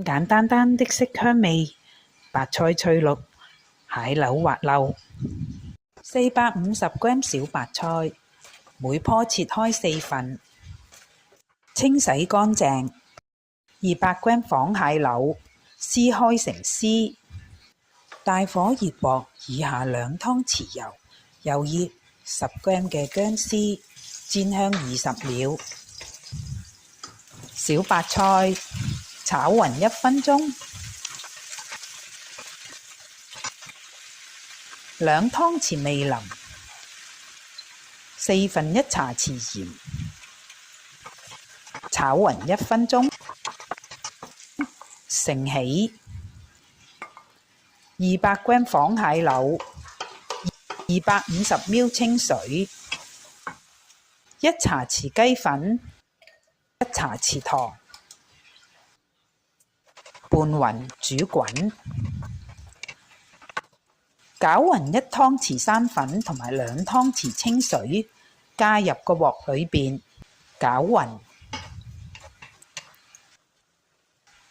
簡單單的色香味，白菜翠綠，蟹柳滑溜。450g 小白菜，每棵切開4份，清洗乾淨。200g 仿蟹柳，撕開成絲。大火熱鑊，以下2湯匙油，油熱10g 嘅薑絲，煎香20秒。小白菜炒勻1分鐘。2湯匙味淋，1/4茶匙鹽，炒勻1分鐘。盛起。200g 仿蟹柳，250ml 清水，1茶匙雞粉，1茶匙糖，拌勻煮滾。攪勻1湯匙生粉同埋2湯匙清水，加入個鑊裏邊，攪勻。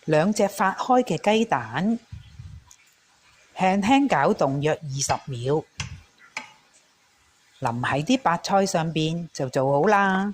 2隻發開嘅雞蛋，輕輕攪動約20秒，淋喺啲白菜上邊就做好啦。